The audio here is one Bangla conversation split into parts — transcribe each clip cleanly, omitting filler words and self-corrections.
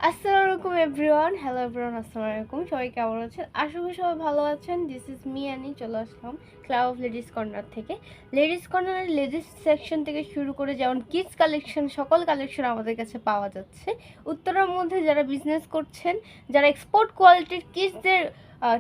আসসালামু আলাইকুম এভরিওয়ান। হ্যালো এভরিওয়ান, আসসালামু আলাইকুম। সবাই কেমন আছেন? আশা করি সবাই ভালো আছেন। দিস ইজ মি অ্যানি, চলে আসলাম ক্লাব অফ লেডিস কর্নার থেকে। লেডিস কর্নারের লেডিস সেকশন থেকে শুরু করে যেমন কিডস কালেকশন, সকল কালেকশন আমাদের কাছে পাওয়া যাচ্ছে। উত্তরার মধ্যে যারা বিজনেস করছেন, যারা এক্সপোর্ট কোয়ালিটির কিডসদের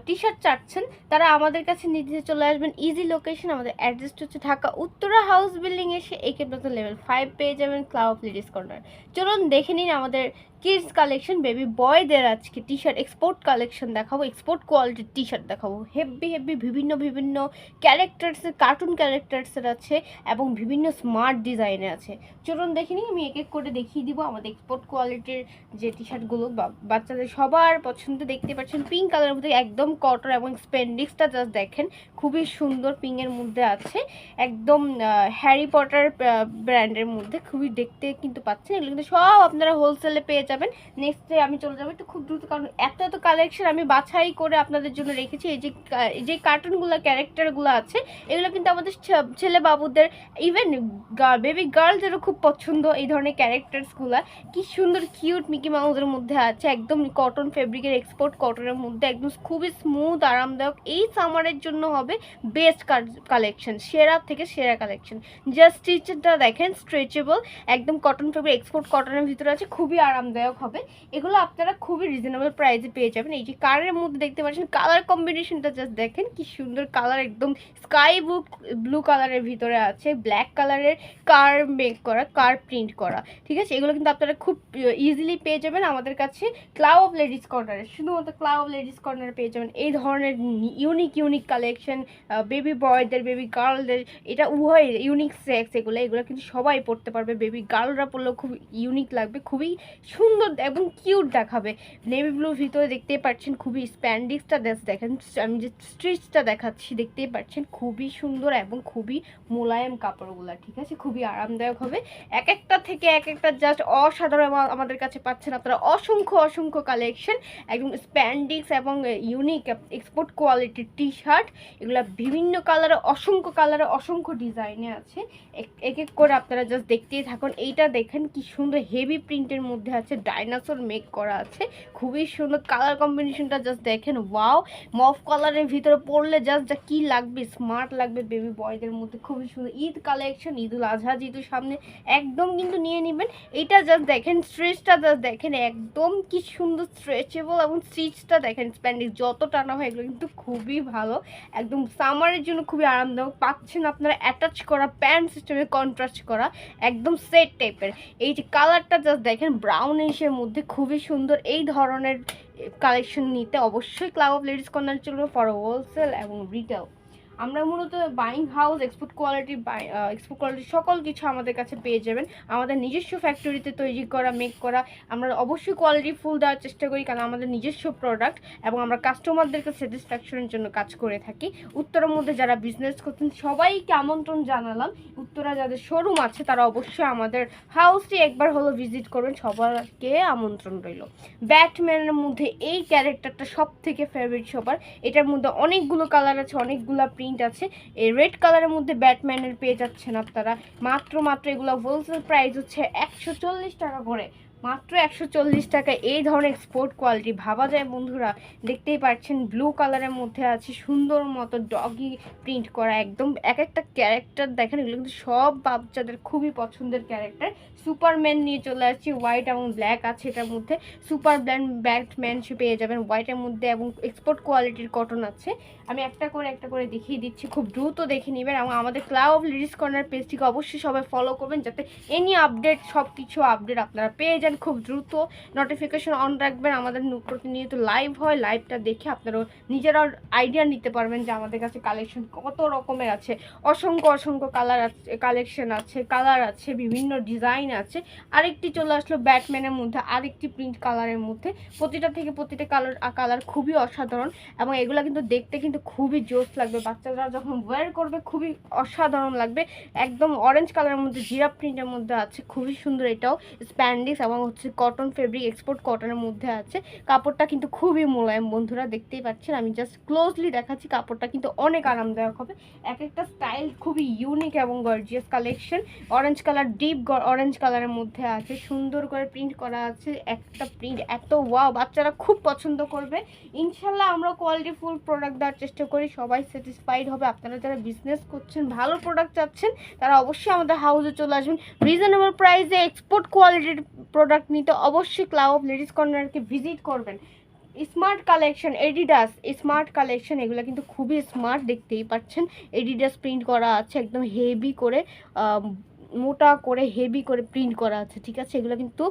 টি শার্ট চাচ্ছেন, তারা আমাদের কাছে নিতে চলে আসবেন। ইজি লোকেশন, আমাদের অ্যাড্রেস হচ্ছে ঢাকা উত্তরা হাউস বিল্ডিং এসে একে নতুন লেভেল 5 পেয়ে যাবেন ক্লাব অফ লেডিস কর্নার। চলুন দেখে নিন আমাদের কিডস কালেকশন। বেবি বয়দের আজকে টি শার্ট এক্সপোর্ট কালেকশন দেখাবো, এক্সপোর্ট কোয়ালিটির টি শার্ট দেখাবো। হেভি হেভি বিভিন্ন বিভিন্ন ক্যারেক্টার্সের, কার্টুন ক্যারেক্টার্সের আছে এবং বিভিন্ন স্মার্ট ডিজাইনের আছে। চলুন দেখে নিই, আমি এক এক করে দেখিয়ে দিব আমাদের এক্সপোর্ট কোয়ালিটির যে টি শার্টগুলো বাচ্চাদের সবার পছন্দ। দেখতে পাচ্ছেন পিঙ্ক কালারের মধ্যে একদম কটন এবং স্পেন্ডিক্সটা জাস্ট দেখেন, খুবই সুন্দর। পিঙ্কের মধ্যে আছে একদম হ্যারি পটার ব্র্যান্ডের মধ্যে, খুবই দেখতে কিন্তু পাচ্ছেন। এগুলো কিন্তু সব আপনারা হোলসেলে পেয়ে যাবেন। নেক্সটে আমি চলে যাবো একটু খুব দ্রুত, কারণ এত এত কালেকশন আমি বাছাই করে আপনাদের জন্য রেখেছি। এই যে কার্টুনগুলো ক্যারেক্টারগুলো আছে, এগুলো কিন্তু আমাদের ছেলে বাবুদের, ইভেন বেবি গার্লদেরও খুব পছন্দ এই ধরনের ক্যারেক্টার্সগুলো। কি সুন্দর কিউট মিকি মাউসের মধ্যে আছে, একদম কটন ফেব্রিকের, এক্সপোর্ট কটনের মধ্যে, একদম খুবই স্মুথ আরামদায়ক। এই সামারের জন্য হবে বেস্ট কালেকশন, সেরা থেকে সেরা কালেকশন। জাস্ট স্টিচটা দেখেন, স্ট্রেচেবল, একদম কটন ফেব্রিক, এক্সপোর্ট কটনের ভিতরে আছে, খুবই আরামদায়ক হবে। এগুলো আপনারা খুবই রিজনেবল প্রাইসে পেয়ে যাবেন। এই যে কালারের মধ্যে দেখতে পাচ্ছেন, কালার কম্বিনেশনটা জাস্ট দেখেন কি সুন্দর কালার, একদম স্কাই ব্লু কালারের ভিতরে আছে ব্ল্যাক কালারের কার মেক করা, কার প্রিন্ট করা। ঠিক আছে, এগুলো কিন্তু আপনারা খুব ইজিলি পেয়ে যাবেন আমাদের কাছে ক্লাব অফ লেডিস কর্নারে। শুধুমাত্র ক্লাব অফ লেডিস কর্নারে পেয়ে যাবেন এই ধরনের ইউনিক ইউনিক কালেকশন। বেবি বয়দের, বেবি গার্লদের, এটা উভয় ইউনিক সেক্স। এগুলো কিন্তু সবাই পড়তে পারবে। বেবি গার্লরা পড়লেও খুব ইউনিক লাগবে, খুবই সুন্দর এবং কিউট দেখাবে। নেভি ব্লুর ভিতরে দেখতেই পাচ্ছেন, খুবই স্প্যান্ডিক্সটা দেখেন, আমি যে স্ট্রিচটা দেখাচ্ছি দেখতেই পাচ্ছেন, খুবই সুন্দর এবং খুবই মোলায়েম কাপড়গুলো। ঠিক আছে, খুবই আরামদায়ক হবে। এক একটা থেকে এক একটা জাস্ট অসাধারণ আমাদের কাছে পাচ্ছেন আপনারা। অসংখ্য অসংখ্য কালেকশন, একদম স্প্যান্ডিক্স এবং ইউনিক এক্সপোর্ট কোয়ালিটির টি শার্ট। এগুলো বিভিন্ন কালারে, অসংখ্য কালারে, অসংখ্য ডিজাইনে আছে। এক এক করে আপনারা জাস্ট দেখতেই থাকুন। এইটা দেখেন কি সুন্দর হেভি প্রিন্টের মধ্যে আছে, ডাইনোসর মেক করা আছে, খুবই সুন্দর। কালার কম্বিনেশনটা জাস্ট দেখেন, ওয়াও। মফ কালারের ভিতরে পরলে জাস্ট যা কি লাগবে, স্মার্ট লাগবে বেবি বয়দের মধ্যে, খুবই সুন্দর। ঈদ কালেকশন, ঈদুল আজহা যেহেতু সামনে, একদম কিন্তু নিয়ে নেবেন। এইটা জাস্ট দেখেন, স্ট্রেচটা জাস্ট দেখেন, একদম কি সুন্দর স্ট্রেচেবল, এবং স্টিচটা দেখেন, স্প্যান্ডিক্স যত টানা হয় এগুলো কিন্তু খুবই ভালো। একদম সামারের জন্য খুবই আরামদায়ক পাচ্ছেন আপনারা। অ্যাটাচ করা প্যান্ট সিস্টেমে কন্ট্রাস্ট করা, একদম সেট টাইপের। এই যে কালারটা জাস্ট দেখেন, ব্রাউনিশের মধ্যে, খুবই সুন্দর। এই ধরনের কালেকশন নিতে অবশ্যই ক্লাব অফ লেডিস কর্নার চলবে ফর হোলসেল এবং রিটেল। আমরা মূলত বাইং হাউস, এক্সপোর্ট কোয়ালিটি সকল কিছু আমাদের কাছে পেয়ে যাবেন। আমাদের নিজস্ব ফ্যাক্টরিতে তৈরি করা, মেক করা। আমরা অবশ্যই কোয়ালিটি ফুল দেওয়ার চেষ্টা করি, কারণ আমাদের নিজস্ব প্রোডাক্ট, এবং আমরা কাস্টমারদেরকে স্যাটিসফ্যাকশনের জন্য কাজ করে থাকি। উত্তরের মধ্যে যারা বিজনেস করছেন সবাইকে আমন্ত্রণ জানালাম। উত্তরা যাদের শোরুম আছে তারা অবশ্যই আমাদের হাউসটি একবার হলো ভিজিট করবেন, সবাইকে আমন্ত্রণ রইল। ব্যাটম্যানের মধ্যে এই ক্যারেক্টারটা সব থেকে ফেভারিট সবার। এটার মধ্যে অনেকগুলো কালার আছে, অনেকগুলো প্রিন্ট আছে। এই রেড কালারের মধ্যে ব্যাটম্যানের পেয়ে যাচ্ছেন আপনারা মাত্র এগুলো হোলসেল প্রাইস হচ্ছে 140 টাকা করে, মাত্র 140 টাকা। এই ধরনের এক্সপোর্ট কোয়ালিটি ভাবা যায় বন্ধুরা। দেখতেই পাচ্ছেন ব্লু কালারের মধ্যে আছে সুন্দর মতো ডগি প্রিন্ট করা, একদম এক একটা ক্যারেক্টার দেখেন। এগুলো কিন্তু সব বাচ্চাদের খুবই পছন্দের ক্যারেক্টার। সুপারম্যান নিয়ে চলে আসছি, হোয়াইট এবং ব্ল্যাক আছে এটার মধ্যে। সুপার ব্যাটম্যান পেয়ে যাবেন হোয়াইটের মধ্যে, এবং এক্সপোর্ট কোয়ালিটির কটন আছে। আমি একটা করে দেখিয়ে দিচ্ছি, খুব দ্রুত দেখে নেবেন। এবং আমাদের ক্লাব অফ লেডিস কর্নার পেজটিকে অবশ্যই সবাই ফলো করবেন, যাতে এনি আপডেট, সব কিছু আপডেট আপনারা পেয়ে যান খুব দ্রুত। নোটিফিকেশন অন রাখবেন, আমাদের প্রতিনিয়ত লাইভ হয়, লাইভটা দেখে আপনারা নিজেরাও আইডিয়া নিতে পারবেন যে আমাদের কাছে কালেকশন কত রকমের আছে। অসংখ্য অসংখ্য কালেকশন আছে, কালার আছে, বিভিন্ন ডিজাইন আছে। আরেকটি চলে আসলো ব্যাটম্যানের মধ্যে, আরেকটি প্রিন্ট কালারের মধ্যে। প্রতিটা থেকে প্রতিটা কালার খুবই অসাধারণ, এবং এগুলো কিন্তু দেখতে কিন্তু খুবই জোস লাগবে। বাচ্চারা যখন ওয়্যার করবে খুবই অসাধারণ লাগবে। একদম অরেঞ্জ কালারের মধ্যে জিরা প্রিন্টের মধ্যে আছে, খুবই সুন্দর। এটাও স্প্যান্ডিক্স এবং হচ্ছে কটন ফেব্রিক, এক্সপোর্ট কটনের মধ্যে আছে। কাপড়টা কিন্তু খুবই মোলায়েম বন্ধুরা, দেখতেই পাচ্ছেন। আমি জাস্ট ক্লোজলি দেখাচ্ছি, কাপড়টা কিন্তু অনেক আরামদায়ক হবে। এক একটা স্টাইল খুবই ইউনিক এবং gorgeous collection. Orange colour, deep orange কালারের মধ্যে আছে, সুন্দর করে প্রিন্ট করা আছে। একটা প্রিন্ট এত ওয়াও, বাচ্চারা খুব পছন্দ করবে ইনশাল্লাহ। আমরা কোয়ালিটিফুল প্রোডাক্ট দেওয়ার চেষ্টা করি, সবাই স্যাটিসফাইড হবে। আপনারা যারা বিজনেস করছেন, ভালো প্রোডাক্ট চাচ্ছেন, তারা অবশ্যই আমাদের হাউসে চলে আসবেন। রিজনেবল প্রাইসে এক্সপোর্ট কোয়ালিটির প্রোডাক্ট নিতে অবশ্যই ক্লাব অফ লেডিস কর্নারকে ভিজিট করবেন। Smart collection, Adidas smart collection, এগুলো কিন্তু খুবই স্মার্ট, দেখতেই পাচ্ছেন। এডিডাস প্রিন্ট করা আছে, একদম হেভি করে, মোটা করে হেভি করে প্রিন্ট করা আছে, ঠিক আছে। এগুলো কিন্তু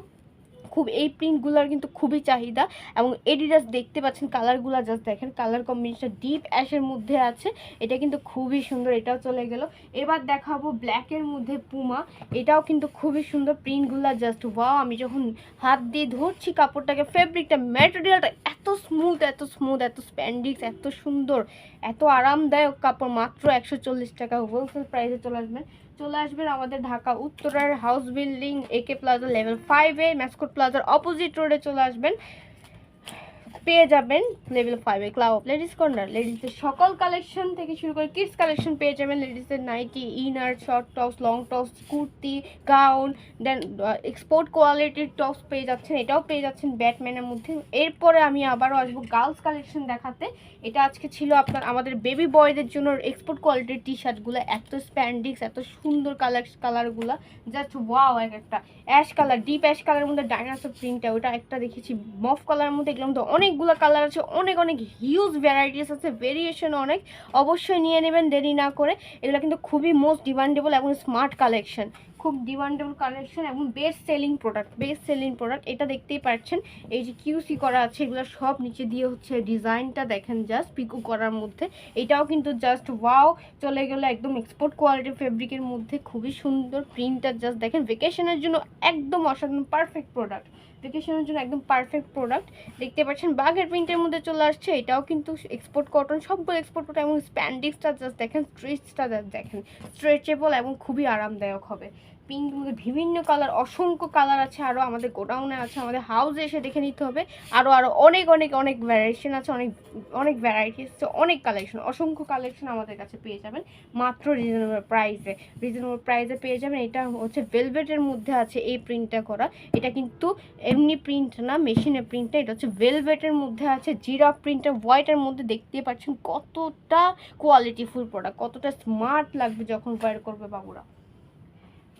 খুব, এই প্রিন্টগুলোর কিন্তু খুবই চাহিদা। এবং এডিডাস দেখতে পাচ্ছেন, কালারগুলো জাস্ট দেখেন, কালার কম্বিনেশন ডিপ অ্যাশের মধ্যে আছে, এটা কিন্তু খুবই সুন্দর। এটাও চলে গেল। এবার দেখাবো ব্ল্যাকের মধ্যে পুমা, এটাও কিন্তু খুবই সুন্দর। প্রিন্টগুলো জাস্ট ওয়াও, আমি যখন হাত দিয়ে ধরছি কাপড়টাকে, ফেব্রিকটা, ম্যাটেরিয়ালটা এত স্মুথ, এত স্মুথ, এত স্প্যান্ডিক্স, এত সুন্দর, এত আরামদায়ক কাপড়। মাত্র 140 টাকা হোলসেল প্রাইসে চলে আসবেন আমাদের ঢাকা উত্তরার house building AK plaza level 5-এ, ম্যাসকট প্লাজার অপোজিট রোডে চলে আসবেন, পেয়ে যাবেন লেভেল 5-এ ক্লাব অফ লেডিস কর্নার। লেডিসের সকল কালেকশন থেকে শুরু করে কিডস কালেকশন পেয়ে যাবেন। লেডিসের nightie, inner, short tops, long tops, kurti, gown, then export কোয়ালিটির টপস পেয়ে যাচ্ছেন। এটাও পেয়ে যাচ্ছেন ব্যাটম্যানের মধ্যে। এরপরে আমি আবারও আসবো গার্লস কালেকশন দেখাতে। এটা আজকে ছিল আমাদের বেবি বয়দের জন্য এক্সপোর্ট কোয়ালিটির টি শার্টগুলো, এত স্প্যান্ডিক্স, এত সুন্দর কালারগুলো, জাস্ট ওয়াও। একটা অ্যাশ কালার, ডিপ অ্যাশ কালারের মধ্যে ডাইনাসোর প্রিন্টটা, ওটা একটা দেখেছি মফ কালারের মধ্যে। এগুলোর মধ্যে অনেকগুলো কালার আছে, অনেক হিউজ ভ্যারাইটিস আছে, ভেরিয়েশন অনেক। অবশ্যই নিয়ে নেবেন দেরি না করে। এগুলো কিন্তু খুবই মোস্ট ডিমান্ডেবল এবং স্মার্ট কালেকশন, খুব ডিমান্ডেবল কালেকশন এবং বেস্ট সেলিং প্রোডাক্ট। এটা দেখতেই পাচ্ছেন, এই যে কিউসি করা আছে, এগুলো সব নিচে দিয়ে হচ্ছে ডিজাইনটা দেখেন, জাস্ট পিকু করার মধ্যে। এটাও কিন্তু জাস্ট ওয়াও, চলে গেলো একদম এক্সপোর্ট কোয়ালিটির ফেব্রিকের মধ্যে, খুবই সুন্দর প্রিন্টটা জাস্ট দেখেন। ভেকেশনের জন্য একদম অসাধারণ পারফেক্ট প্রোডাক্ট, দেখতে পাচ্ছেন। বাঘের প্রিন্টের মধ্যে চলে আসছে, এটাও কিন্তু এক্সপোর্ট কটন, সবগুলো এক্সপোর্ট কটন। এবং স্প্যান্ডিক্সটা জাস্ট দেখেন, স্ট্রেচটা জাস্ট দেখেন, স্ট্রেচেবল এবং খুবই আরামদায়ক হবে। পিঙ্কের মধ্যে বিভিন্ন কালার, অসংখ্য কালার আছে, আরও আমাদের গোডাউনে আছে, আমাদের হাউসে এসে দেখে নিতে হবে। আরও অনেক ভ্যারিয়েশন আছে, অনেক ভ্যারাইটিস আছে, অনেক কালেকশন, অসংখ্য কালেকশন আমাদের কাছে পেয়ে যাবেন মাত্র রিজনেবল প্রাইসে পেয়ে যাবেন। এটা হচ্ছে ভেলভেটের মধ্যে আছে এই প্রিন্টটা করা, এটা কিন্তু এমনি প্রিন্ট না, মেশিনের প্রিন্টটা। এটা হচ্ছে ভেলভেটের মধ্যে আছে, জিরাফ প্রিন্টের হোয়াইটের মধ্যে। দেখতে পাচ্ছেন কতটা কোয়ালিটিফুল প্রোডাক্ট, কতটা স্মার্ট লাগবে যখন ওয়্যার করবে বাবুরা।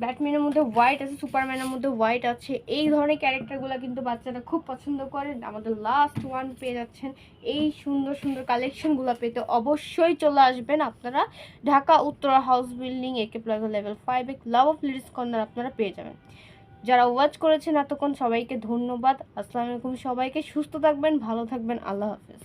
ব্যাটম্যানের মধ্যে হোয়াইট আছে, সুপারম্যানের মধ্যে হোয়াইট আছে। এই ধরনের ক্যারেক্টারগুলো কিন্তু বাচ্চারা খুব পছন্দ করে। আমাদের লাস্ট ওয়ান পেয়ে যাচ্ছেন। এই সুন্দর সুন্দর কালেকশনগুলো পেতে অবশ্যই চলে আসবেন আপনারা Dhaka Uttara house building AK plaza level 5-এ ক্লাব অফ লেডিস কর্নার আপনারা পেয়ে যাবেন। যারা ওয়াচ করেছেন এতক্ষণ সবাইকে ধন্যবাদ। আসসালামু আলাইকুম, সবাইকে সুস্থ থাকবেন, ভালো থাকবেন, আল্লাহ হাফেজ।